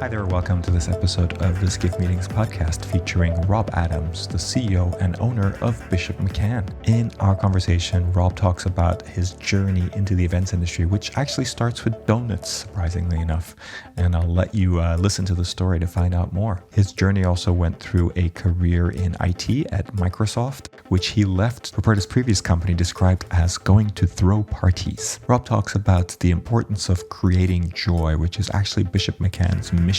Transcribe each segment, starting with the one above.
Hi there, welcome to this episode of the Skiff Meetings podcast featuring Rob Adams, the CEO and owner of Bishop-McCann. In our conversation, Rob talks about his journey into the events industry, which actually starts with donuts, surprisingly enough. And I'll let you listen to the story to find out more. His journey also went through a career in IT at Microsoft, which he left to report his previous company described as going to throw parties. Rob talks about the importance of creating joy, which is actually Bishop-McCann's mission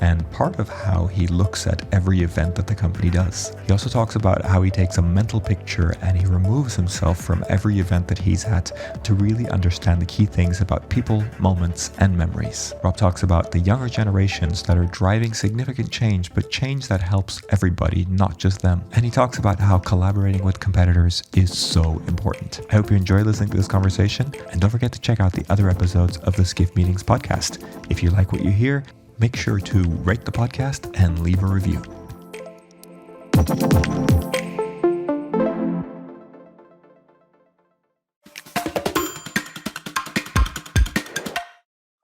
and part of how he looks at every event that the company does. He also talks about how he takes a mental picture and he removes himself from every event that he's at to really understand the key things about people, moments, and memories. Rob talks about the younger generations that are driving significant change, but change that helps everybody, not just them. And he talks about how collaborating with competitors is so important. I hope you enjoy listening to this conversation, and don't forget to check out the other episodes of the Skiff Meetings podcast. If you like what you hear, make sure to rate the podcast and leave a review.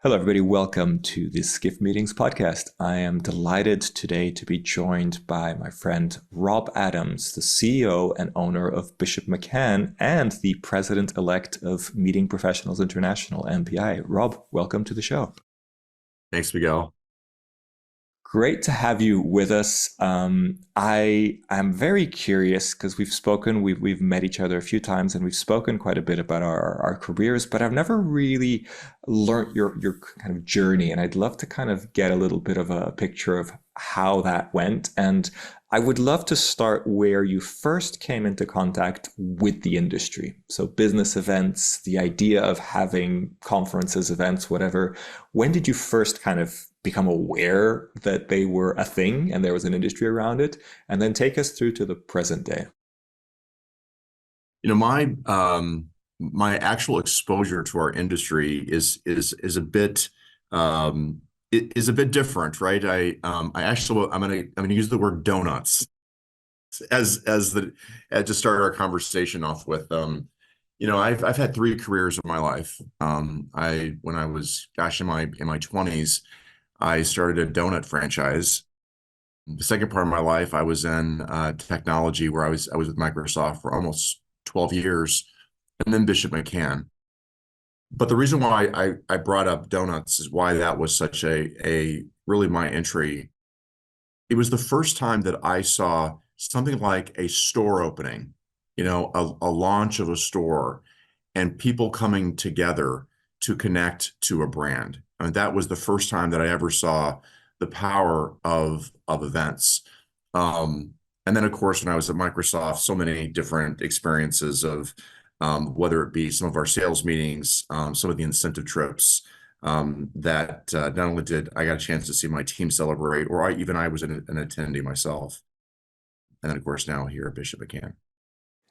Hello, everybody. Welcome to the Skiff Meetings podcast. I am delighted today to be joined by my friend Rob Adams, the CEO and owner of Bishop-McCann and the president-elect of Meeting Professionals International, MPI. Rob, welcome to the show. Thanks, Miguel. Great to have you with us. I am very curious because we've met each other a few times and we've spoken quite a bit about our careers, but I've never really learned your kind of journey. And I'd love to kind of get a little bit of a picture of how that went. And I would love to start where you first came into contact with the industry. So business events, the idea of having conferences, events, whatever. When did you first kind of become aware that they were a thing and there was an industry around it? And then take us through to the present day. You know, my actual exposure to our industry is a bit different, right? I'm gonna use the word donuts to start our conversation off with. You know, I've had three careers in my life. When I was in my 20s, I started a donut franchise. The second part of my life, I was in technology, where I was with Microsoft for almost 12 years, and then Bishop-McCann. But the reason why I brought up donuts is why that was such a really my entry. It was the first time that I saw something like a store opening, you know, a launch of a store, and people coming together to connect to a brand. I mean, that was the first time that I ever saw the power of events. And then, of course, when I was at Microsoft, so many different experiences of whether it be some of our sales meetings, some of the incentive trips, that not only did I got a chance to see my team celebrate, or I was an attendee myself. And then, of course, now here at Bishop-McCann.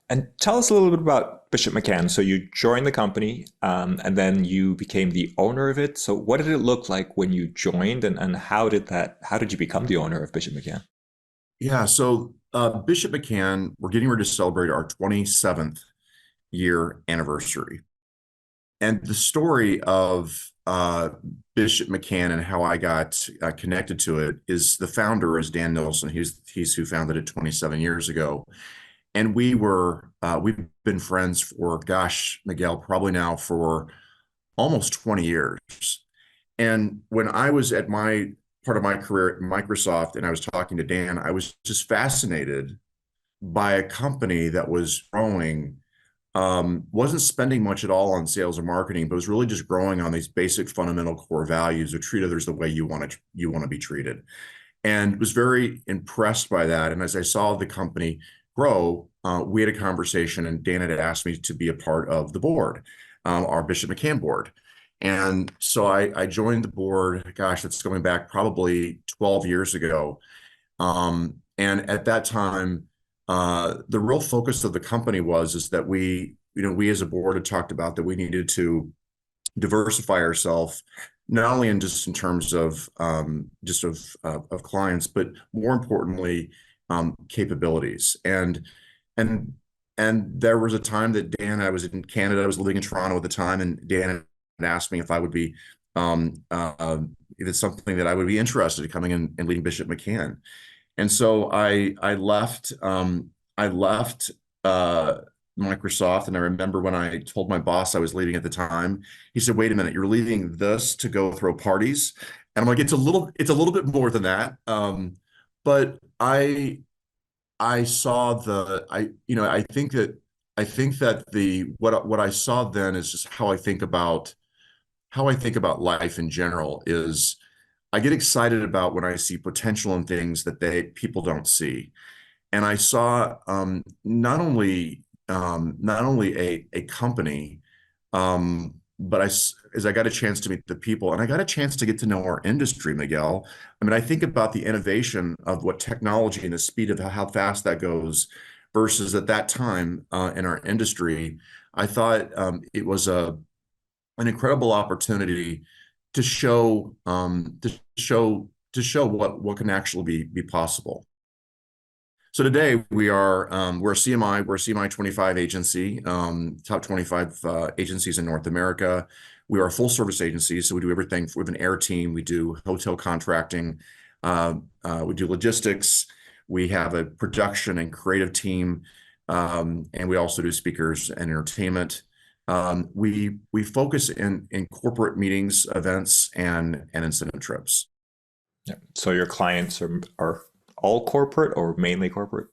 And tell us a little bit about Bishop-McCann. So you joined the company and then you became the owner of it. So what did it look like when you joined, and how did you become the owner of Bishop-McCann? Yeah, so Bishop-McCann, we're getting ready to celebrate our 27th year anniversary. And the story of Bishop-McCann and how I got connected to it is the founder is Dan Nilsson. He's who founded it 27 years ago. And we've been friends for, Miguel, probably now for almost 20 years. And when I was at my part of my career at Microsoft and I was talking to Dan, I was just fascinated by a company that was growing, wasn't spending much at all on sales or marketing, but was really just growing on these basic fundamental core values of treat others the way you want to be treated. And was very impressed by that. And as I saw the company grow, we had a conversation, and Dan had asked me to be a part of the board, our Bishop-McCann board. And so I joined the board, that's going back probably 12 years ago. And at that time, the real focus of the company is that we as a board had talked about that we needed to diversify ourselves, not only in terms of clients, but more importantly, capabilities. And there was a time that I was in Canada, I was living in Toronto at the time, and Dan had asked me if I would be if it's something that I would be interested in coming in and leading Bishop-McCann. And so I left uh, Microsoft, and I remember when I told my boss I was leaving at the time, he said, "Wait a minute, you're leaving this to go throw parties?" And I'm like, it's a little bit more than that. But I saw I think that what I saw then is just how I think about life in general is I get excited about when I see potential in things that people don't see. And I saw not only a company, but as I got a chance to meet the people and I got a chance to get to know our industry, Miguel. I mean, I think about the innovation of what technology and the speed of how fast that goes versus at that time in our industry. I thought it was an incredible opportunity to show what can actually be possible. So today we're a CMI, we're a CMI 25 agency, top 25 agencies in North America. We are a full service agency, so we do everything. We have an air team, we do hotel contracting, we do logistics, we have a production and creative team, and we also do speakers and entertainment. We focus in corporate meetings, events, and incident trips. Yeah. So your clients are all corporate or mainly corporate?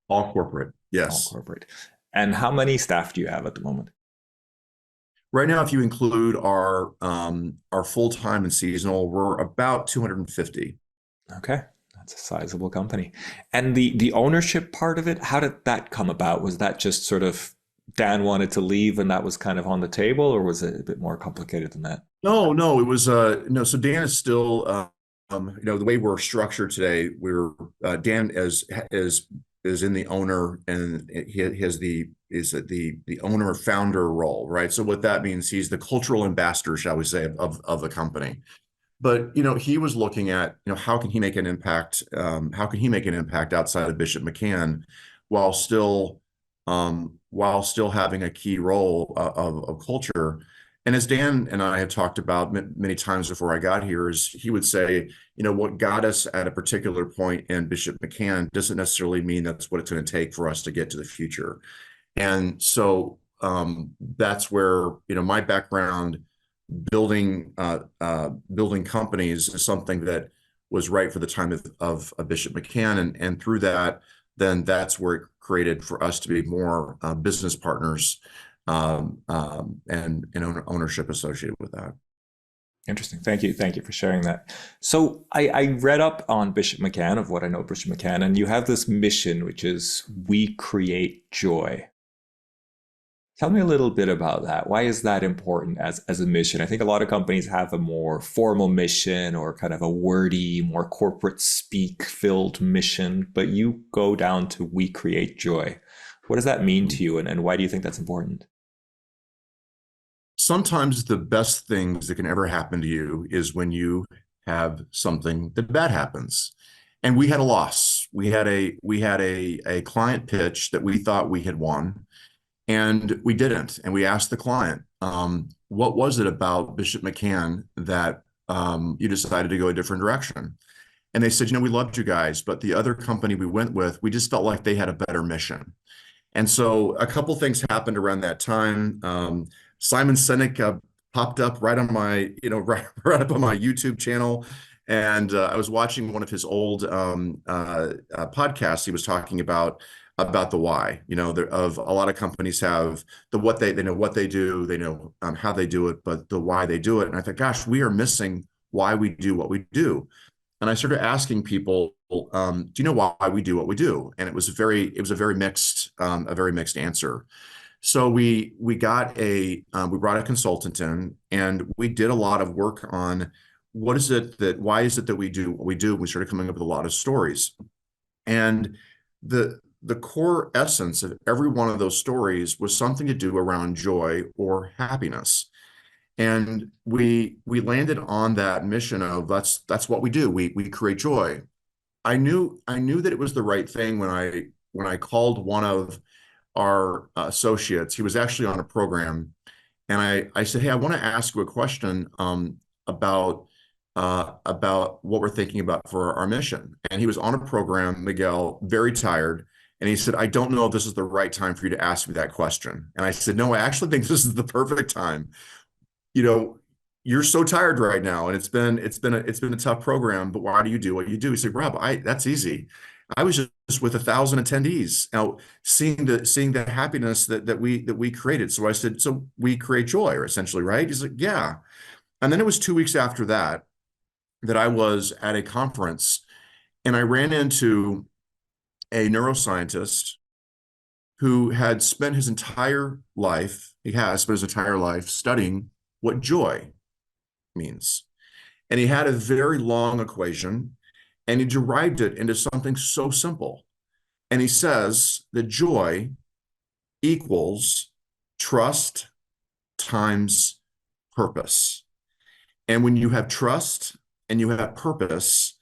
All corporate, All yes. corporate. And how many staff do you have at the moment? Right now, if you include our full-time and seasonal, we're about 250. Okay. That's a sizable company. And the ownership part of it, how did that come about? Was that just sort of Dan wanted to leave and that was kind of on the table, or was it a bit more complicated than that? No, it was no. So Dan is still, the way we're structured today, Dan is in the owner, and he has the owner founder role, right? So what that means, he's the cultural ambassador, shall we say, of the company. But he was looking at how can he make an impact? How can he make an impact outside of Bishop-McCann while still having a key role of culture? And as Dan and I had talked about many times before I got here, is he would say, what got us at a particular point in Bishop-McCann doesn't necessarily mean that's what it's going to take for us to get to the future. And so that's where my background building companies is something that was right for the time of Bishop-McCann, and through that, then that's where it created for us to be more business partners and ownership associated with that. Interesting. Thank you. Thank you for sharing that. So I read up on Bishop-McCann, of what I know of Bishop-McCann, and you have this mission, which is "We create joy." Tell me a little bit about that. Why is that important as a mission? I think a lot of companies have a more formal mission or kind of a wordy, more corporate speak filled mission, but you go down to "We create joy." What does that mean to you, and why do you think that's important? Sometimes the best things that can ever happen to you is when you have something that bad happens. And we had a loss. We had a client pitch that we thought we had won, and we didn't. And we asked the client, what was it about Bishop-McCann that you decided to go a different direction? And they said, we loved you guys, but the other company we went with, we just felt like they had a better mission. And so a couple things happened around that time. Simon Sinek popped up right on my, right up on my YouTube channel. And I was watching one of his old podcasts. He was talking about the why. Of a lot of companies have the what they know what they do, they know how they do it, but the why they do it. And I thought, gosh, we are missing why we do what we do. And I started asking people, do you know why we do what we do? And it was a very mixed answer. So we brought a consultant in, and we did a lot of work on why is it that we do what we do? We started coming up with a lot of stories. And the core essence of every one of those stories was something to do around joy or happiness. And we landed on that mission of that's what we do. We create joy. I knew that it was the right thing when I called one of our associates. He was actually on a program, and I said, "Hey, I want to ask you a question about about what we're thinking about for our mission. And he was on a program, Miguel, very tired. And he said, I don't know if this is the right time for you to ask me that question. And I said, no, I actually think this is the perfect time. You know, you're so tired right now, and it's been a tough program, but why do you do what you do? He said, Rob, that's easy. I was just with 1,000 attendees now, seeing the happiness that we created. So I said, so we create joy, or essentially, right? He's like, yeah. And then it was 2 weeks after that I was at a conference, and I ran into a neuroscientist who had spent his entire life, he has spent his entire life studying what joy means. And he had a very long equation, and he derived it into something so simple. And he says that joy equals trust times purpose. And when you have trust and you have purpose,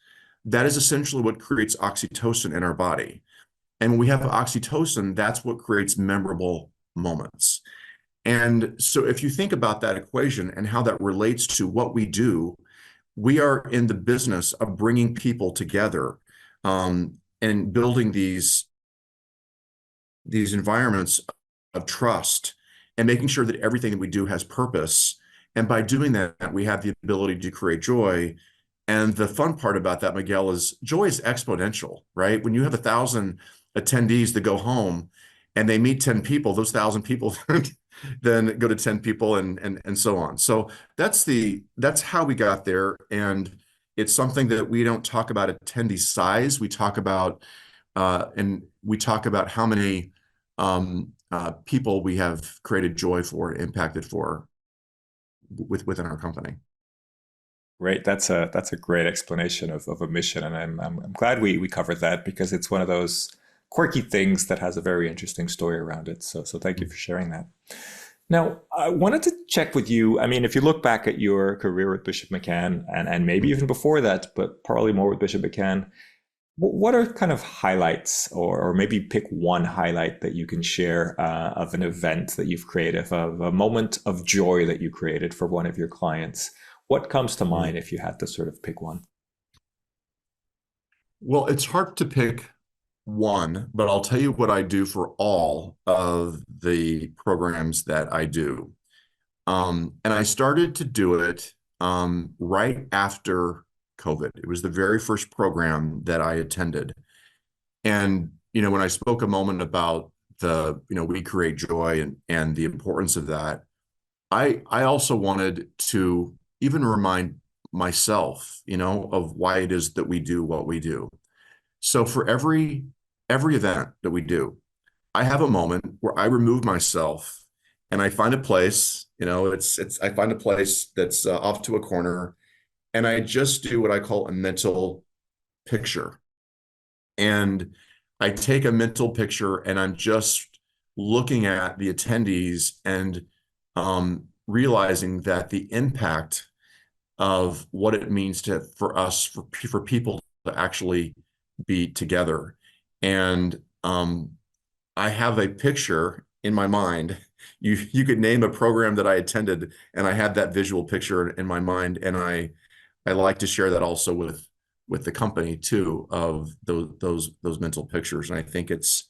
that is essentially what creates oxytocin in our body. And when we have oxytocin, that's what creates memorable moments. And so if you think about that equation and how that relates to what we do, we are in the business of bringing people together, and building these environments of trust, and making sure that everything that we do has purpose. And by doing that, we have the ability to create joy. And the fun part about that, Miguel, is joy is exponential, right? When you have 1,000 attendees that go home and they meet 10 people, those 1,000 people then go to 10 people, and so on. So that's how we got there. And it's something that we don't talk about attendee size. We talk about how many people we have created joy for, impacted for within our company. Right. That's a great explanation of a mission, and I'm glad we covered that, because it's one of those quirky things that has a very interesting story around it. So thank you for sharing that. Now, I wanted to check with you. I mean, if you look back at your career with Bishop-McCann, and maybe even before that, but probably more with Bishop-McCann, what are kind of highlights, or maybe pick one highlight that you can share of an event that you've created, of a moment of joy that you created for one of your clients? What comes to mind if you had to sort of pick one? Well, it's hard to pick one, but I'll tell you what I do for all of the programs that I do. And I started to do it right after COVID. It was the very first program that I attended. And, when I spoke a moment about we create joy, and the importance of that, I also wanted to even remind myself, of why it is that we do what we do. So for every event that we do, I have a moment where I remove myself, and I find a place, I find a place that's off to a corner, and I just do what I call a mental picture. And I take a mental picture, and I'm just looking at the attendees, and realizing that the impact of what it means for people to actually be together. And I have a picture in my mind. You could name a program that I attended, and I had that visual picture in my mind, and I like to share that also with the company too, of those mental pictures. And I think it's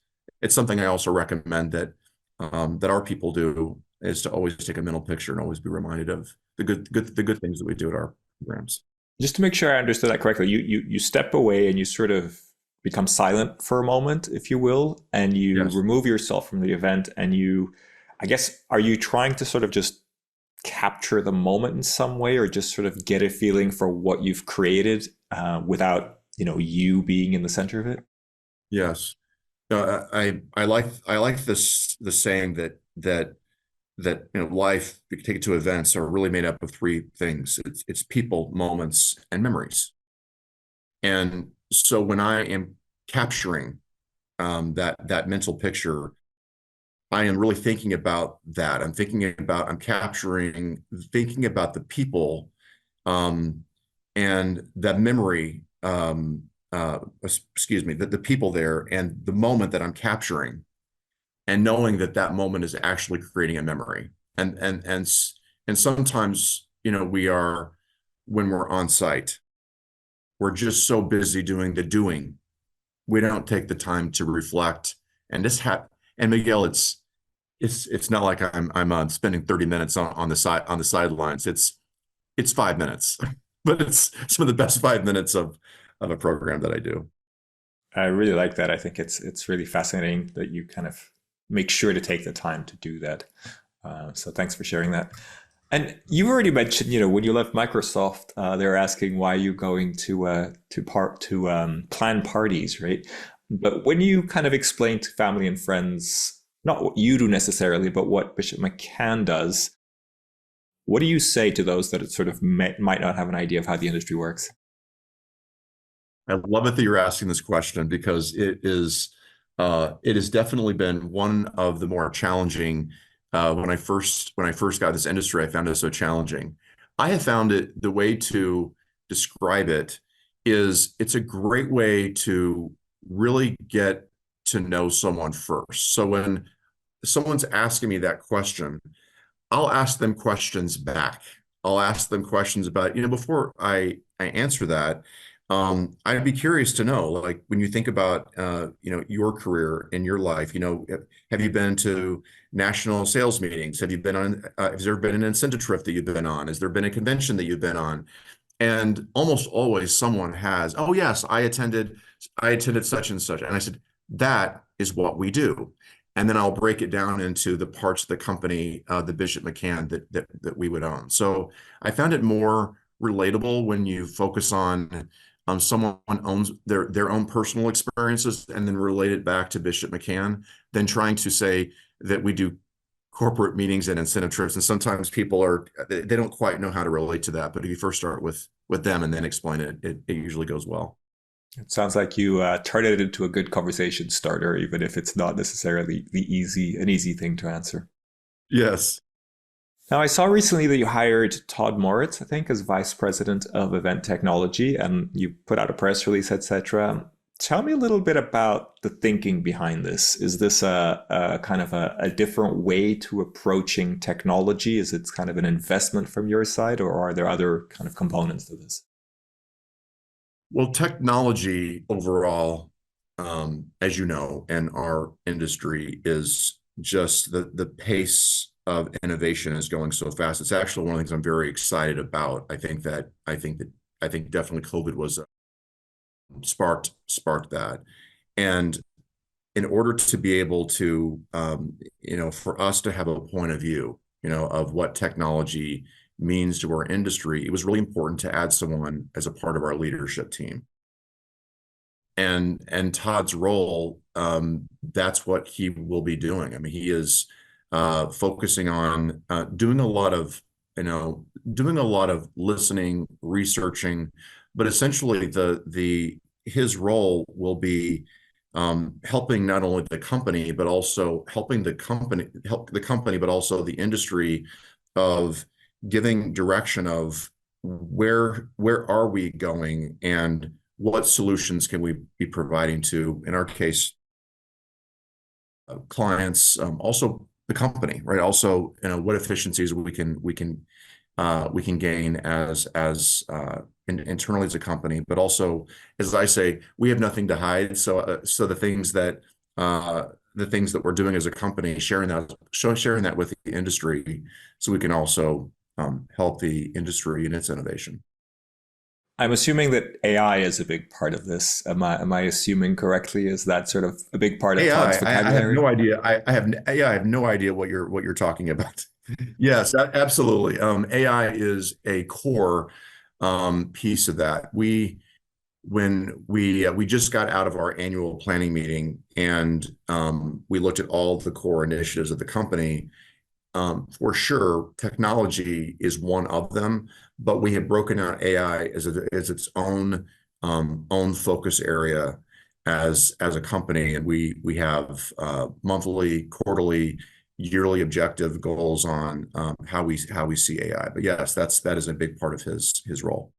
something I also recommend that our people do, is to always take a mental picture and always be reminded of the good things that we do at our programs. Just to make sure I understood that correctly, you step away and you sort of become silent for a moment, if you will, and you Yes. remove yourself from the event, and I guess, are you trying to sort of just capture the moment in some way, or just sort of get a feeling for what you've created without, you being in the center of it? Yes. I like the saying that life, if you take it to events, are really made up of three things. It's people, moments, and memories. And so when I am capturing that mental picture, I am really thinking about that. I'm capturing, thinking about the people, and that memory, excuse me, the people there, and the moment that I'm capturing, and knowing that moment is actually creating a memory. And sometimes, we are when we're on site. We're just so busy doing the doing. We don't take the time to reflect. And and Miguel, it's not like I'm spending 30 minutes on the sidelines. It's 5 minutes, but it's some of the best 5 minutes of a program that I do. I really like that. I think it's really fascinating that you kind of make sure to take the time to do that. So thanks for sharing that. And you already mentioned, when you left Microsoft, they were asking why you going to plan parties, right? But when you kind of explain to family and friends, not what you do necessarily, but what Bishop-McCann does, what do you say to those that sort of might not have an idea of how the industry works? I love it that you're asking this question because it has definitely been one of the more challenging. When I first got this industry, I found it so challenging. I have found it, the way to describe it is it's a great way to really get to know someone first. So when someone's asking me that question, I'll ask them questions back. I'll ask them questions about, before I answer that, I'd be curious to know, like, when you think about, your career in your life, have you been to national sales meetings? Have you been on, has there been an incentive trip that you've been on? Has there been a convention that you've been on? And almost always someone has, oh yes, I attended such and such. And I said, that is what we do. And then I'll break it down into the parts of the company, the Bishop-McCann that we would own. So I found it more relatable when you focus on someone owns their own personal experiences and then relate it back to Bishop-McCann than trying to say that we do corporate meetings and incentive trips. And sometimes people they don't quite know how to relate to that. But if you first start with them and then explain it, it usually goes well. It sounds like you turned it into a good conversation starter, even if it's not necessarily an easy thing to answer. Yes. Now, I saw recently that you hired Todd Moritz, I think, as vice president of event technology, and you put out a press release, etc. Tell me a little bit about the thinking behind this. Is this a kind of a different way to approaching technology? Is it kind of an investment from your side, or are there other kind of components to this? Well, technology overall, as you know, in our industry is just the pace of innovation is going so fast. It's actually one of the things I'm very excited about. I think definitely COVID was sparked that. And in order to be able to, for us to have a point of view, of what technology means to our industry, it was really important to add someone as a part of our leadership team. And Todd's role, that's what he will be doing. I mean, he is focusing on doing a lot of listening, researching, but essentially his role will be helping not only the company, but also help the company, but also the industry, of giving direction of where are we going and what solutions can we be providing to, in our case, clients, also the company, right? Also, what efficiencies we can gain internally as a company, but also, as I say, we have nothing to hide. So the things that we're doing as a company, sharing that with the industry, so we can also help the industry in its innovation. I'm assuming that AI is a big part of this. Am I assuming correctly? Is that sort of a big part of Todd's AI, I have vocabulary? no idea. I have no idea what you're talking about. Yes, absolutely. AI is a core piece of that. We just got out of our annual planning meeting, and we looked at all the core initiatives of the company. For sure, technology is one of them, but we have broken out AI as its own focus area as a company, and we have monthly, quarterly, yearly objective goals on how we see AI. But yes, that is a big part of his role.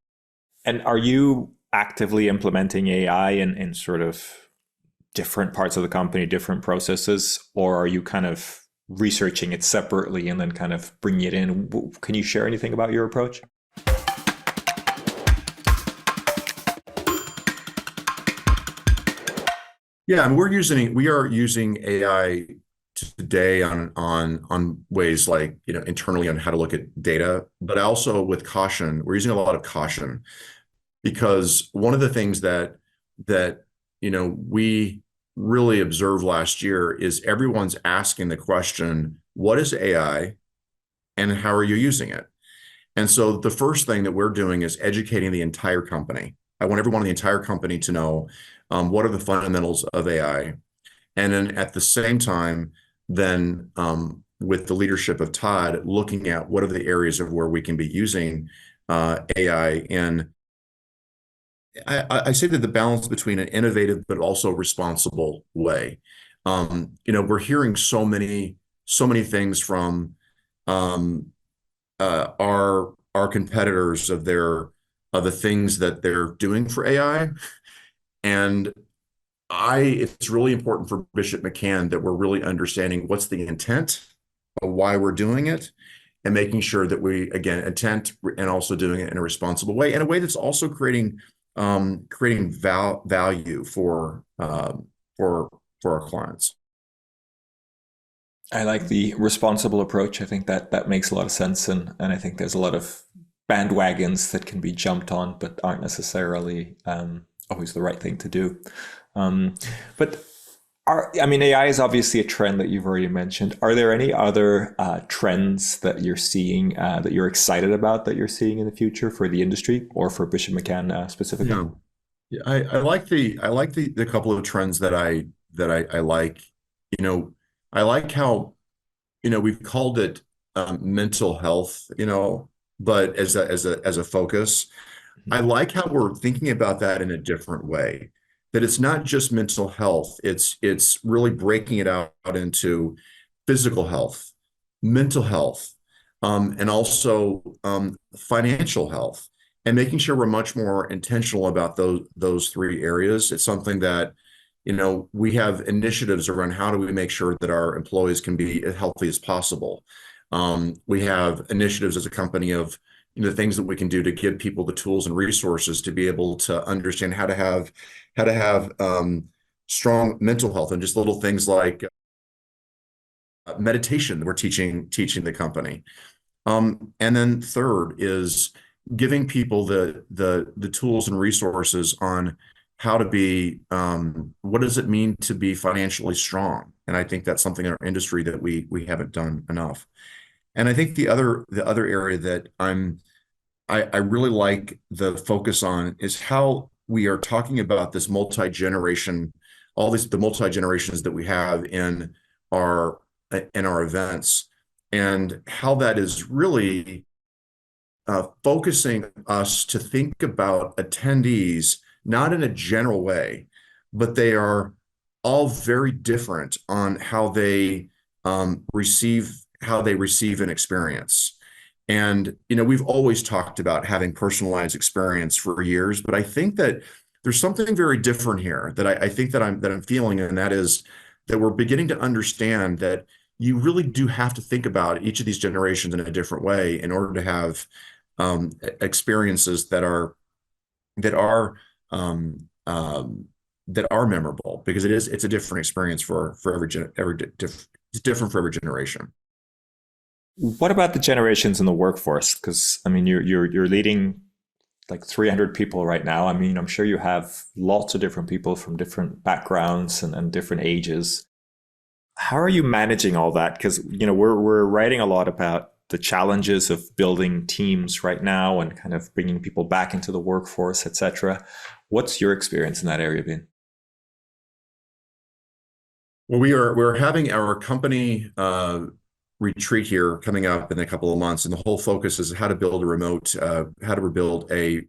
And are you actively implementing AI in sort of different parts of the company, different processes, or are you kind of researching it separately and then kind of bringing it in? Can you share anything about your approach? Yeah, and we are using AI today on ways like, internally on how to look at data, but also with caution. We're using a lot of caution because one of the things that we really observed last year is everyone's asking the question, what is AI and how are you using it? And so the first thing that we're doing is educating the entire company. I want everyone in the entire company to know what are the fundamentals of AI. And then at the same time, then with the leadership of Todd, looking at what are the areas of where we can be using AI in, I say that the balance between an innovative but also responsible way. We're hearing so many things from um, our competitors of the things that they're doing for AI, and it's really important for Bishop-McCann that we're really understanding what's the intent of why we're doing it and making sure that we, again, intent and also doing it in a responsible way, in a way that's also creating value for our clients. I like the responsible approach. I think that makes a lot of sense, and I think there's a lot of bandwagons that can be jumped on, but aren't necessarily always the right thing to do. Um, but I mean, AI is obviously a trend that you've already mentioned. Are there any other trends that you're seeing that you're excited about that you're seeing in the future for the industry or for Bishop-McCann specifically? Yeah. Yeah, I like the couple of trends that I like. You know, I like how, we've called it mental health, but as a focus. I like how we're thinking about that in a different way. That it's not just mental health, it's really breaking it out into physical health, mental health, and also financial health, and making sure we're much more intentional about those three areas. It's something that, we have initiatives around how do we make sure that our employees can be as healthy as possible. We have initiatives as a company of, things that we can do to give people the tools and resources to be able to understand how to have strong mental health, and just little things like meditation that we're teaching the company. And then third is giving people the tools and resources on how to be, what does it mean to be financially strong? And I think that's something in our industry that we haven't done enough. And I think the other area that I really like the focus on is how we are talking about this multi-generation, the multi-generations that we have our in our events, and how that is really focusing us to think about attendees not in a general way, but they are all very different on how they receive an experience. And we've always talked about having personalized experience for years, but I think that there's something very different here that I think that I'm feeling, and that is that we're beginning to understand that you really do have to think about each of these generations in a different way in order to have experiences that are um, um, that are memorable, because it's a different experience for it's different for every generation. What about the generations in the workforce? Because I mean, you're leading like 300 people right now. I mean, I'm sure you have lots of different people from different backgrounds and different ages. How are you managing all that? Because we're writing a lot about the challenges of building teams right now and kind of bringing people back into the workforce, etc. What's your experience in that area been? Well, we're having our company retreat here coming up in a couple of months, and the whole focus is how to rebuild a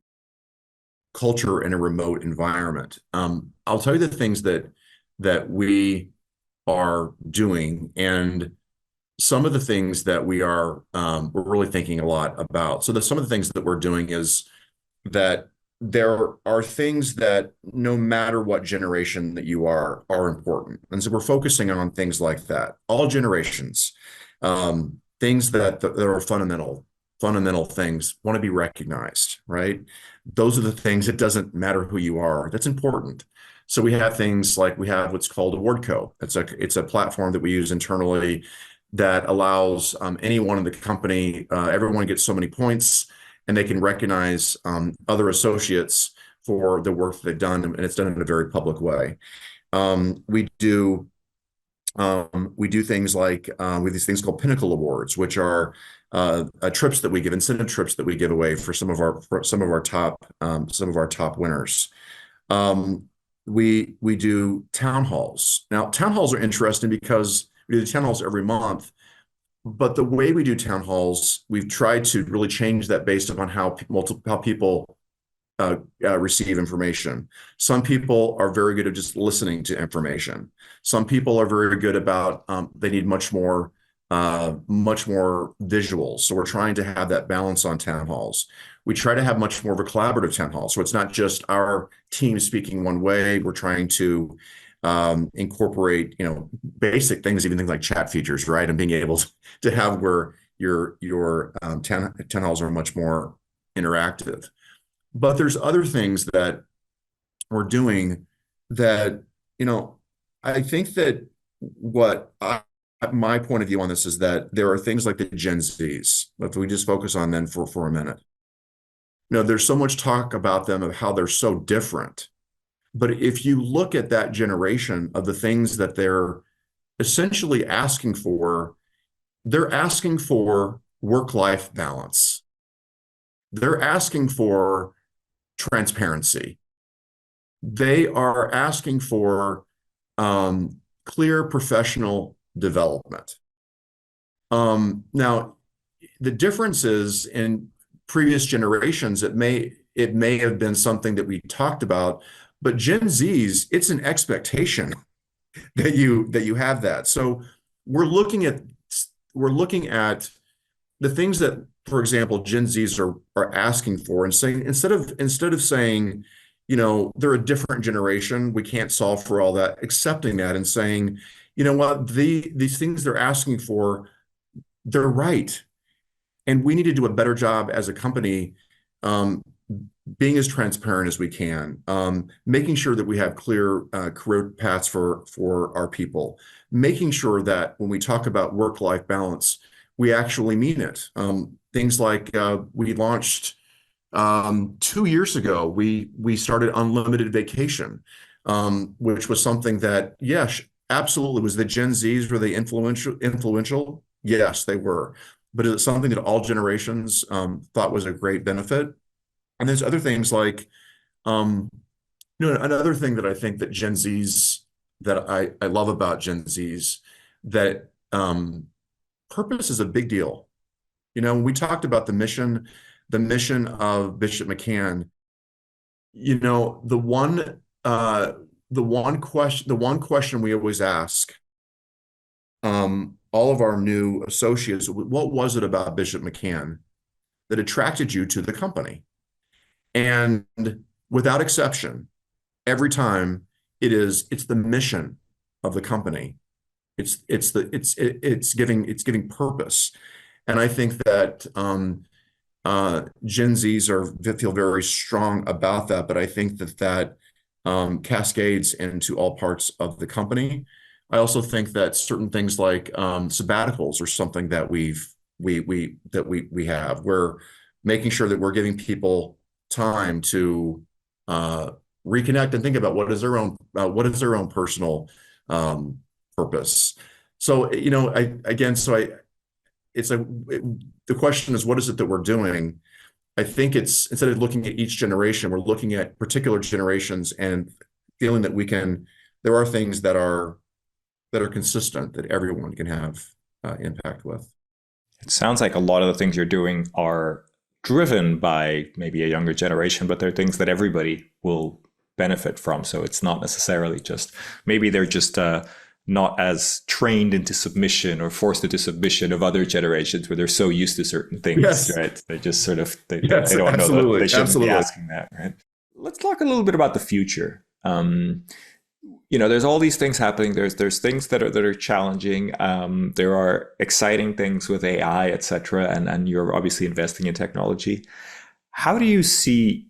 culture in a remote environment. I'll tell you the things that we are doing, and some of the things that we're really thinking a lot about. So some of the things that we're doing is that there are things that no matter what generation that you are important. And so we're focusing on things like that. All generations, things that are fundamental things want to be recognized, right? Those are the things, it doesn't matter who you are. That's important. So we have things like we have what's called AwardCo. It's a platform that we use internally that allows anyone in the company, everyone gets so many points, and they can recognize other associates for the work that they've done, and it's done in a very public way. We do things like we have these things called Pinnacle Awards, which are trips that we give, incentive trips that we give away for some of our top winners. We do town halls. Now, town halls are interesting because we do town halls every month, but the way we do town halls, we've tried to really change that based upon how people receive information. Some people are very good at just listening to information. Some people are very good about they need much more visuals. So we're trying to have that balance on town halls. We try to have much more of a collaborative town hall. So it's not just our team speaking one way. We're trying to incorporate, basic things, even things like chat features, right? And being able to have where your town halls are much more interactive. But there's other things that we're doing that, I think that my point of view on this is that there are things like the Gen Zs. If we just focus on them for a minute, there's so much talk about them of how they're so different. But if you look at that generation of the things that they're essentially asking for, they're asking for work-life balance. They're asking for transparency. They are asking for clear professional development. Now, the difference is in previous generations, it may have been something that we talked about, but Gen Zs, it's an expectation that you have that. So we're looking at the things that, for example, Gen Zs are asking for, and saying instead of saying, they're a different generation, we can't solve for all that, accepting that and saying, you know what, these things they're asking for, they're right. And we need to do a better job as a company, being as transparent as we can, making sure that we have clear career paths for our people, making sure that when we talk about work-life balance, we actually mean it. Things like we launched 2 years ago, we started unlimited vacation, which was something that, yes, absolutely. Was the Gen Zs, were they influential? Yes, they were. But it's something that all generations thought was a great benefit. And there's other things like, another thing that I think that Gen Zs, that I love about Gen Zs, that purpose is a big deal. When we talked about the mission of Bishop-McCann, the one question we always ask all of our new associates, what was it about Bishop-McCann that attracted you to the company? And without exception, every time it's the mission of the company. It's giving purpose. And I think that Gen Zs feel very strong about that, but I think that cascades into all parts of the company. I also think that certain things like sabbaticals are something that we have. We're making sure that we're giving people time to reconnect and think about what is their own personal purpose. So the question is, what is it that we're doing? I think it's, instead of looking at each generation, we're looking at particular generations and feeling that there are things that are consistent that everyone can have impact with. It sounds like a lot of the things you're doing are driven by maybe a younger generation, but they're things that everybody will benefit from. So it's not necessarily maybe they're just not as trained into submission or forced into submission of other generations where they're so used to certain things, yes. Right? They just sort of, they yes, don't know that they shouldn't absolutely. be asking that, right? Let's talk a little bit about the future. There's all these things happening. There's things that are challenging. There are exciting things with AI, et cetera, and you're obviously investing in technology. How do you see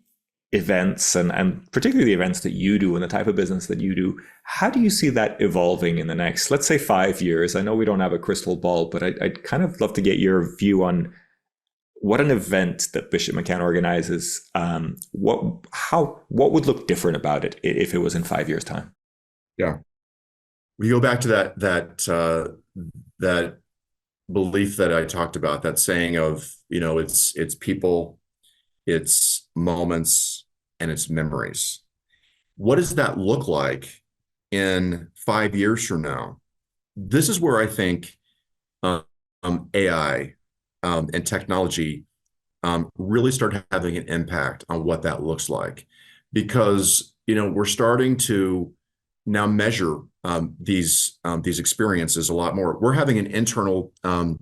events and particularly the events that you do and the type of business that you do, how do you see that evolving in the next, let's say, 5 years? I know we don't have a crystal ball, but I'd kind of love to get your view on what an event that Bishop-McCann organizes, what would look different about it if it was in 5 years' time? Yeah. We go back to that belief that I talked about, that saying of, it's people, it's moments, and it's memories. What does that look like in 5 years from now? This is where I think AI and technology really start having an impact on what that looks like, because we're starting to now measure these experiences a lot more. We're having an internal, a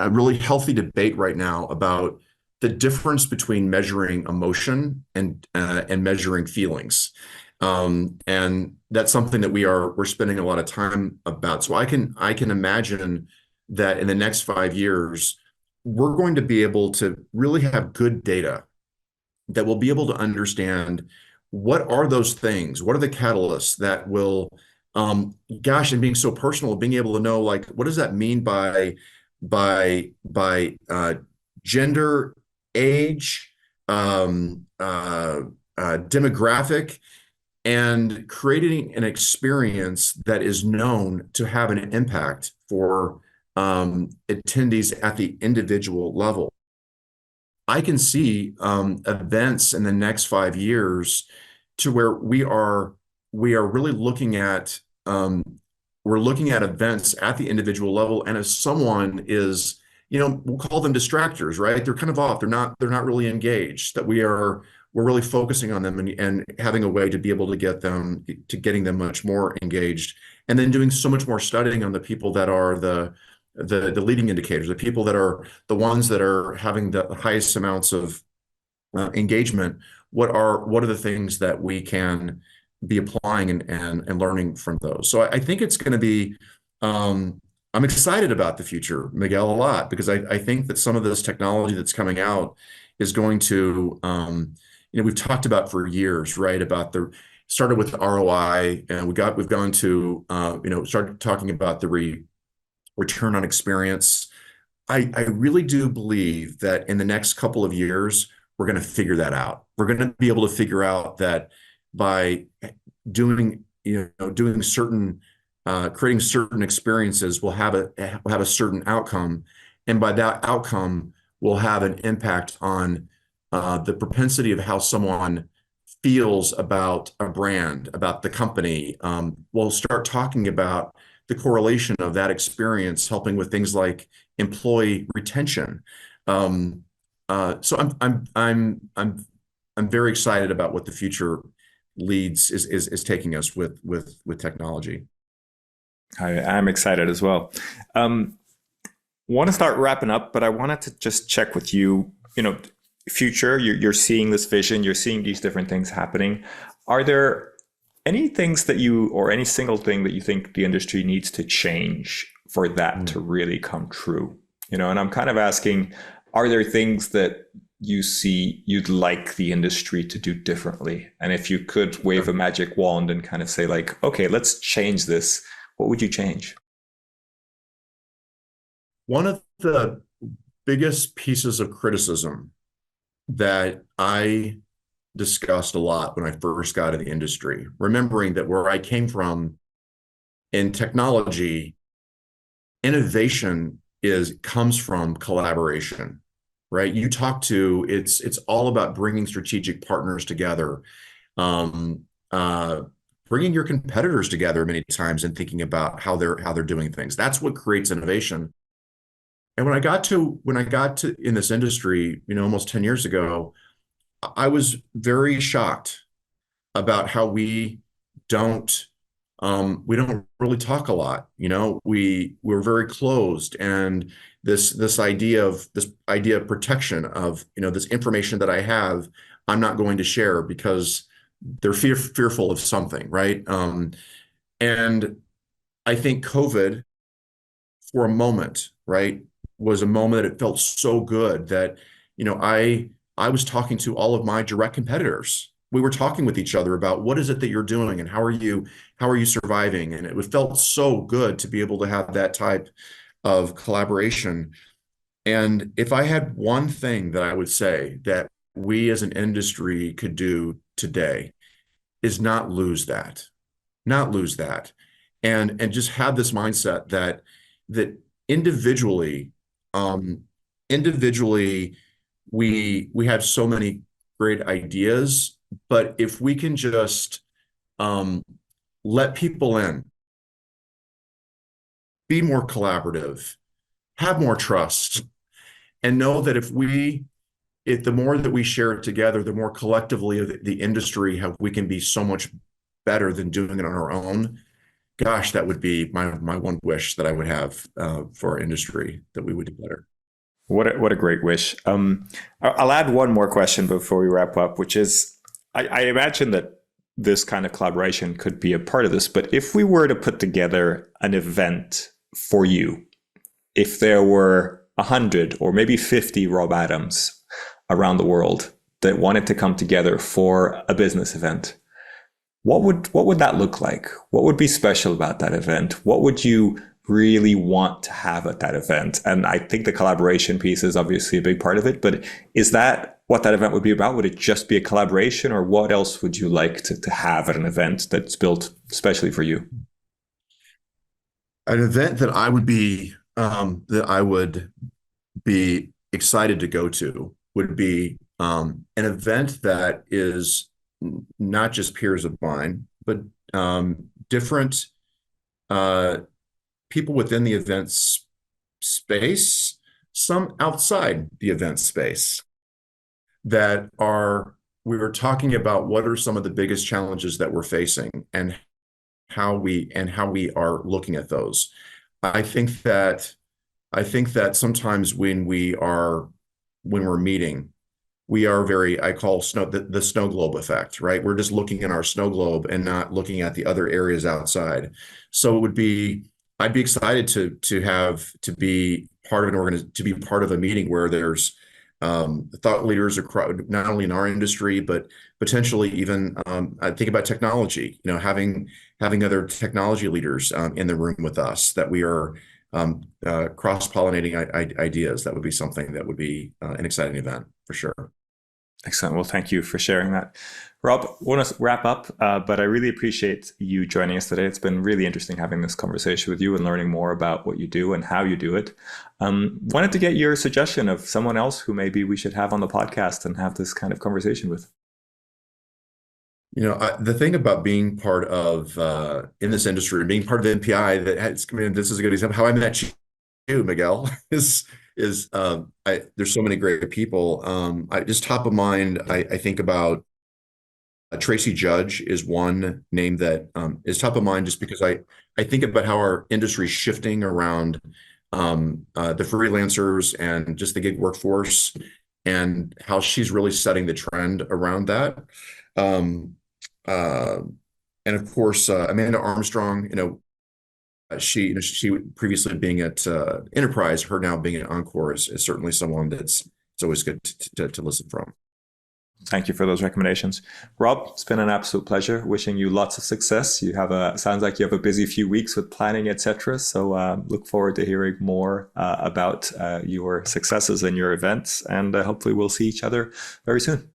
really healthy debate right now about the difference between measuring emotion and measuring feelings. And that's something that we're spending a lot of time about. So I can imagine that in the next 5 years, we're going to be able to really have good data that will be able to understand what are those things, what are the catalysts that will, and being so personal, being able to know, like, what does that mean by gender, age, demographic, and creating an experience that is known to have an impact for attendees at the individual level. I can see events in the next 5 years to where we are really looking at we're looking at events at the individual level, and if someone is, we'll call them distractors, right? They're kind of off. They're not really engaged. That we're really focusing on them and having a way to be able to getting them much more engaged, and then doing so much more studying on the people that are the leading indicators, the people that are the ones that are having the highest amounts of engagement. What are the things that we can be applying and learning from those? So I think it's going to be, I'm excited about the future, Miguel, a lot, because I think that some of this technology that's coming out is going to, we've talked about for years, right? Started with ROI, and we've gone to, started talking about the return on experience. I really do believe that in the next couple of years, we're going to figure that out. We're going to be able to figure out that by doing certain, creating certain experiences, we'll have a certain outcome, and by that outcome, we'll have an impact on the propensity of how someone feels about a brand, about the company. We'll start talking about the correlation of that experience helping with things like employee retention. So I'm very excited about what the future is taking us with technology. I'm excited as well. Want to start wrapping up, but I wanted to just check with you. Future, you're seeing this vision, you're seeing these different things happening. Are there any things that or any single thing that you think the industry needs to change for that to really come true? And I'm kind of asking, are there things that you see you'd like the industry to do differently? And if you could wave a magic wand and kind of say, like, okay, let's change this, what would you change? One of the biggest pieces of criticism that I discussed a lot when I first got in the industry, remembering that where I came from in technology, innovation comes from collaboration, right? It's all about bringing strategic partners together, bringing your competitors together many times and thinking about how they're doing things. That's what creates innovation. And when I got to in this industry, almost 10 years ago, I was very shocked about how don't we don't really talk a lot. We're very closed, and this idea of protection of, this information that I have, I'm not going to share because they're fearful of something, right? And I think COVID, for a moment, right, was a moment that it felt so good that, I was talking to all of my direct competitors. We were talking with each other about what is it that you're doing and how are you surviving? And it felt so good to be able to have that type of collaboration. And if I had one thing that I would say that we as an industry could do today is not lose that, not lose that, and just have this mindset that individually, um, individually, we have so many great ideas, but if we can just um, let people in, be more collaborative, have more trust, and know that if the more that we share it together, the more collectively the industry how we can be so much better than doing it on our own. Gosh, that would be my one wish that I would have for our industry, that we would do better. What a great wish. I'll add one more question before we wrap up, which is, I imagine that this kind of collaboration could be a part of this, but if we were to put together an event for you, if there were 100 or maybe 50 Rob Adams around the world that wanted to come together for a business event, what would that look like? What would be special about that event? What would you really want to have at that event? And I think the collaboration piece is obviously a big part of it, but is that what that event would be about? Would it just be a collaboration, or what else would you like to have at an event that's built especially for you? An event that I would be excited to go to would be an event that is not just peers of mine, but different people within the events space, some outside the event space, that are we were talking about what are some of the biggest challenges that we're facing and how we are looking at those. I think that sometimes when we're meeting, we are very, I call the snow globe effect, right? We're just looking in our snow globe and not looking at the other areas outside. So I'd be excited to be part of to be part of a meeting where there's thought leaders across, not only in our industry, but potentially even I think about technology, having other technology leaders in the room with us, that we are cross-pollinating ideas. That would be something that would be an exciting event for sure. Excellent. Well, thank you for sharing that. Rob, I want to wrap up, but I really appreciate you joining us today. It's been really interesting having this conversation with you and learning more about what you do and how you do it. Wanted to get your suggestion of someone else who maybe we should have on the podcast and have this kind of conversation with. The thing about being part of in this industry, being part of NPI, this is a good example. How I met you, Miguel, there's so many great people. Just top of mind, I think about Tracy Judge is one name that is top of mind, just because I think about how our industry is shifting around the freelancers and just the gig workforce, and how she's really setting the trend around that. And of course, Amanda Armstrong, she previously being at Enterprise, her now being at Encore is certainly someone it's always good to listen from. Thank you for those recommendations. Rob, it's been an absolute pleasure. Wishing you lots of success. Sounds like you have a busy few weeks with planning, etc. So look forward to hearing more about your successes and your events, and hopefully we'll see each other very soon.